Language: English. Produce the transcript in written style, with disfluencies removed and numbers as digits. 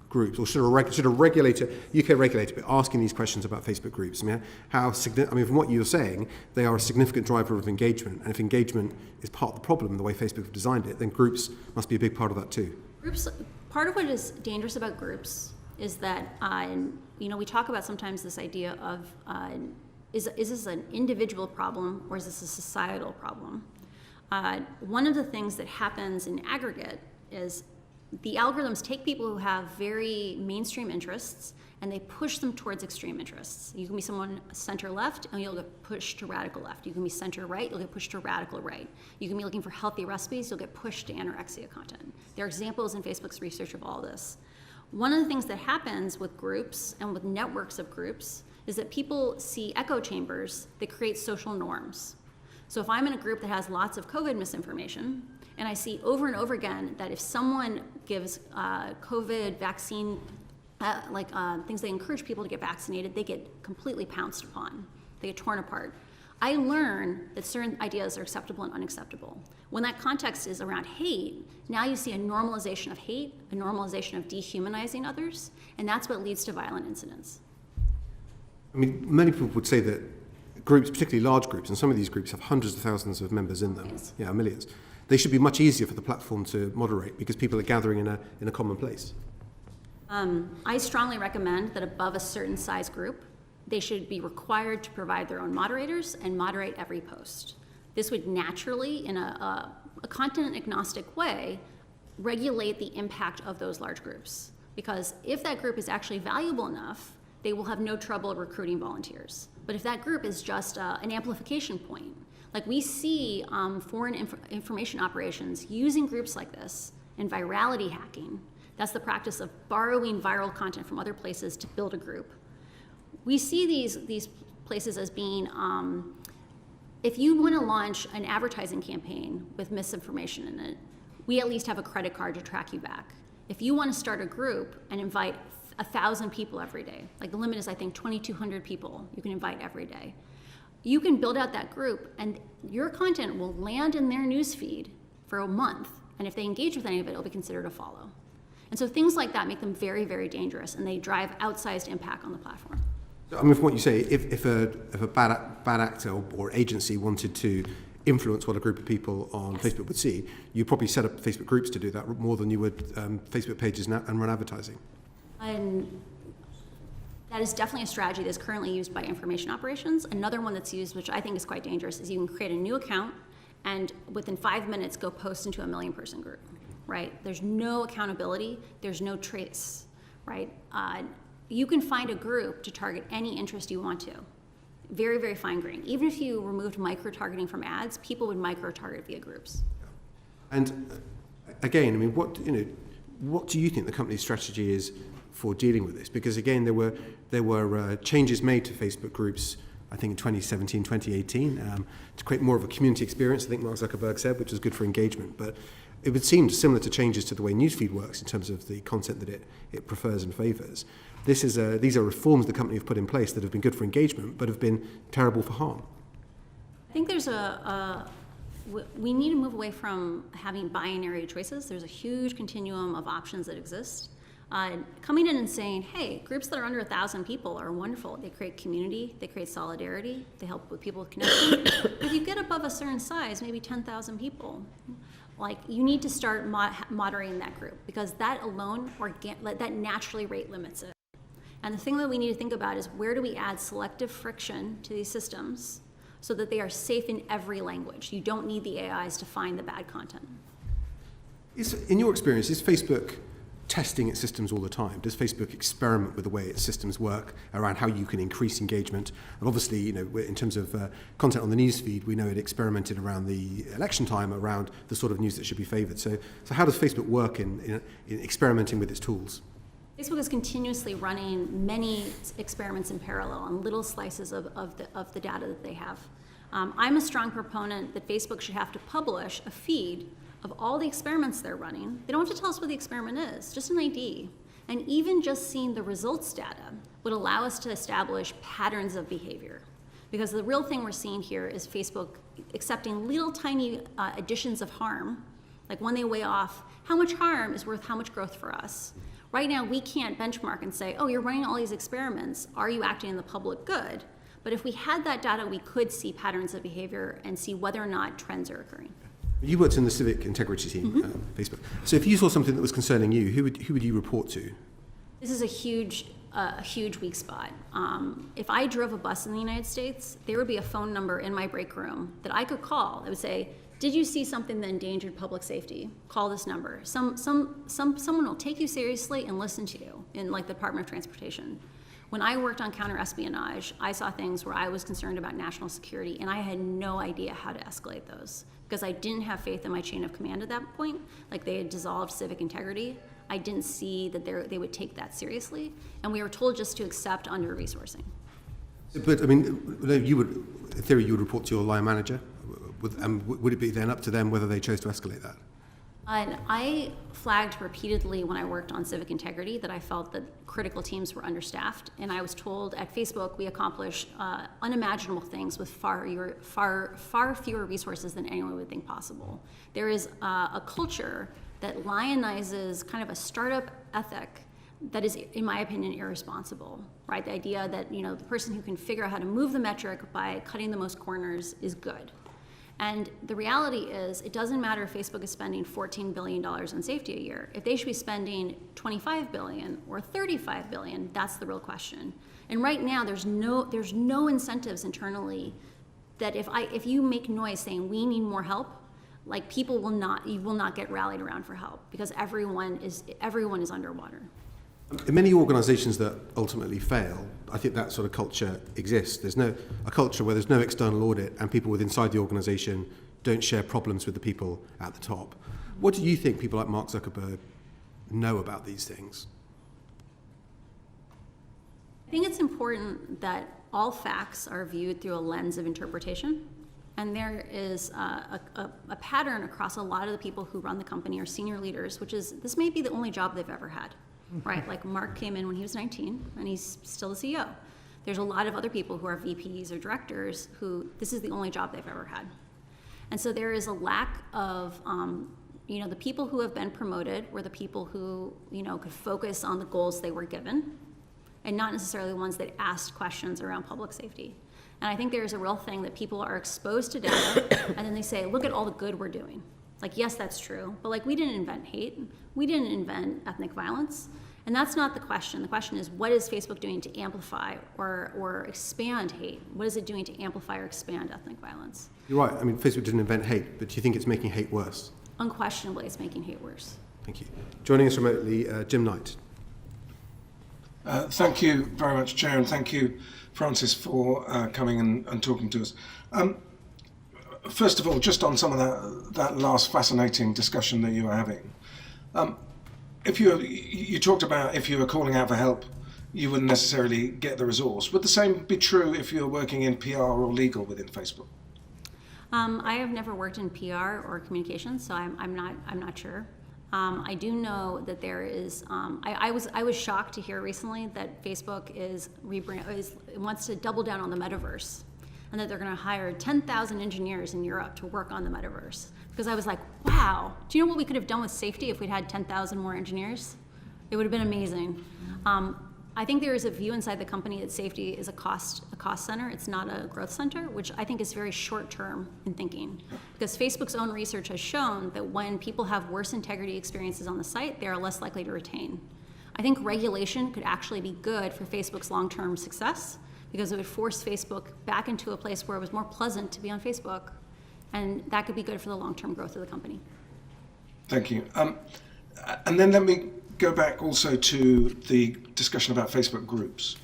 groups, or should a regulator, UK regulator, be asking these questions about Facebook groups? I mean, from what you're saying, they are a significant driver of engagement, and if engagement is part of the problem, the way Facebook have designed it, then groups must be a big part of that too. Groups, part of what is dangerous about groups is that, we talk about sometimes this idea of, is this an individual problem or is this a societal problem? One of the things that happens in aggregate is the algorithms take people who have very mainstream interests and they push them towards extreme interests. You can be someone center left and you'll get pushed to radical left. You can be center right, you'll get pushed to radical right. You can be looking for healthy recipes, you'll get pushed to anorexia content. There are examples in Facebook's research of all this. One of the things that happens with groups and with networks of groups is that people see echo chambers that create social norms. So if I'm in a group that has lots of COVID misinformation, and I see over and over again that if someone gives COVID vaccine, things they encourage people to get vaccinated, they get completely pounced upon. They get torn apart. I learn that certain ideas are acceptable and unacceptable. When that context is around hate, now you see a normalization of hate, a normalization of dehumanizing others, and that's what leads to violent incidents. I mean, many people would say that groups, particularly large groups, and some of these groups have hundreds of thousands of members in them. Yes. Yeah, millions. They should be much easier for the platform to moderate because people are gathering in a common place. I strongly recommend that above a certain size group, they should be required to provide their own moderators and moderate every post. This would naturally, in a content agnostic way, regulate the impact of those large groups. Because if that group is actually valuable enough, they will have no trouble recruiting volunteers. But if that group is just an amplification point, like we see foreign information operations using groups like this and virality hacking, that's the practice of borrowing viral content from other places to build a group. We see these places as being, if you want to launch an advertising campaign with misinformation in it, we at least have a credit card to track you back. If you want to start a group and invite 1,000 people every day, like the limit is I think 2,200 people you can invite every day, you can build out that group and your content will land in their newsfeed for a month, and if they engage with any of it, it'll be considered a follow. And so things like that make them very, very dangerous, and they drive outsized impact on the platform. I mean, from what you say, if a bad actor or agency wanted to influence what a group of people on Yes. Facebook would see, you'd probably set up Facebook groups to do that more than you would Facebook pages and run advertising. And that is definitely a strategy that's currently used by information operations. Another one that's used, which I think is quite dangerous, is you can create a new account and within 5 minutes go post into a 1 million person group, right? There's no accountability, there's no trace, right? You can find a group to target any interest you want to. Very, very fine grained. Even if you removed micro-targeting from ads, people would micro-target via groups. And again, I mean, what do you think the company's strategy is for dealing with this? Because again, there were changes made to Facebook groups, I think in 2017, 2018, to create more of a community experience, I think Mark Zuckerberg said, which was good for engagement. But it would seem similar to changes to the way newsfeed works in terms of the content that it prefers and favors. These are reforms the company have put in place that have been good for engagement, but have been terrible for harm. I think there's we need to move away from having binary choices. There's a huge continuum of options that exist. Coming in and saying, hey, groups that are under 1,000 people are wonderful. They create community, they create solidarity, they help with people with connection. If you get above a certain size, maybe 10,000 people, like you need to start moderating that group because that alone, that naturally rate limits it. And the thing that we need to think about is where do we add selective friction to these systems so that they are safe in every language. You don't need the AIs to find the bad content. In your experience, is Facebook testing its systems all the time? Does Facebook experiment with the way its systems work around how you can increase engagement? And obviously, in terms of content on the newsfeed, we know it experimented around the election time around the sort of news that should be favored. So how does Facebook work in experimenting with its tools? Facebook is continuously running many experiments in parallel on little slices of the data that they have. I'm a strong proponent that Facebook should have to publish a feed of all the experiments they're running. They don't have to tell us what the experiment is, just an ID. And even just seeing the results data would allow us to establish patterns of behavior. Because the real thing we're seeing here is Facebook accepting little tiny additions of harm, like when they weigh off how much harm is worth how much growth for us, Right now, we can't benchmark and say, oh, you're running all these experiments. Are you acting in the public good? But if we had that data, we could see patterns of behavior and see whether or not trends are occurring. You worked in the civic integrity team at Facebook. So if you saw something that was concerning you, who would you report to? This is a huge weak spot. If I drove a bus in the United States, there would be a phone number in my break room that I could call that would say, did you see something that endangered public safety? Call this number. Someone will take you seriously and listen to you in like the Department of Transportation. When I worked on counter-espionage, I saw things where I was concerned about national security, and I had no idea how to escalate those because I didn't have faith in my chain of command at that point. Like they had dissolved civic integrity. I didn't see that they would take that seriously, and we were told just to accept under-resourcing. But I mean, in theory, you would report to your line manager, and would it be then up to them whether they chose to escalate that? And I flagged repeatedly when I worked on civic integrity that I felt that critical teams were understaffed, and I was told at Facebook we accomplish unimaginable things with far fewer resources than anyone would think possible. There is a culture that lionizes kind of a startup ethic that is, in my opinion, irresponsible, right? The idea that, you know, the person who can figure out how to move the metric by cutting the most corners is good. And the reality is, it doesn't matter if Facebook is spending $14 billion on safety a year. If they should be spending $25 billion or $35 billion, that's the real question. And right now, there's no incentives internally that if you make noise saying we need more help, like you will not get rallied around for help because everyone is underwater. In many organisations that ultimately fail, I think that sort of culture exists. There's a culture where there's no external audit and people within inside the organisation don't share problems with the people at the top. What do you think people like Mark Zuckerberg know about these things? I think it's important that all facts are viewed through a lens of interpretation. And there is a pattern across a lot of the people who run the company or senior leaders, which is this may be the only job they've ever had. Right, like Mark came in when he was 19, and he's still the CEO. There's a lot of other people who are VPs or directors who this is the only job they've ever had. And so there is a lack of, the people who have been promoted were the people who, could focus on the goals they were given, and not necessarily the ones that asked questions around public safety. And I think there's a real thing that people are exposed to data, and then they say, look at all the good we're doing. Like, yes, that's true, but like we didn't invent hate, we didn't invent ethnic violence, and that's not the question. The question is, what is Facebook doing to amplify or expand hate? What is it doing to amplify or expand ethnic violence? You're right, I mean, Facebook didn't invent hate, but do you think it's making hate worse? Unquestionably, it's making hate worse. Thank you. Joining us remotely, Jim Knight. Thank you very much, Chair, and thank you, Frances, for coming and talking to us. First of all, just on some of that last fascinating discussion that you were having, you talked about if you were calling out for help, you wouldn't necessarily get the resource. Would the same be true if you were working in PR or legal within Facebook? I have never worked in PR or communications, so I'm not sure. I do know that there is. I was shocked to hear recently that Facebook wants to double down on the metaverse, and that they're going to hire 10,000 engineers in Europe to work on the metaverse. Because I was like, wow, do you know what we could have done with safety if we'd had 10,000 more engineers? It would have been amazing. I think there is a view inside the company that safety is a cost center. It's not a growth center, which I think is very short term in thinking. Because Facebook's own research has shown that when people have worse integrity experiences on the site, they are less likely to retain. I think regulation could actually be good for Facebook's long-term success, because it would force Facebook back into a place where it was more pleasant to be on Facebook, and that could be good for the long-term growth of the company. Thank you. And then let me go back also to the discussion about Facebook groups.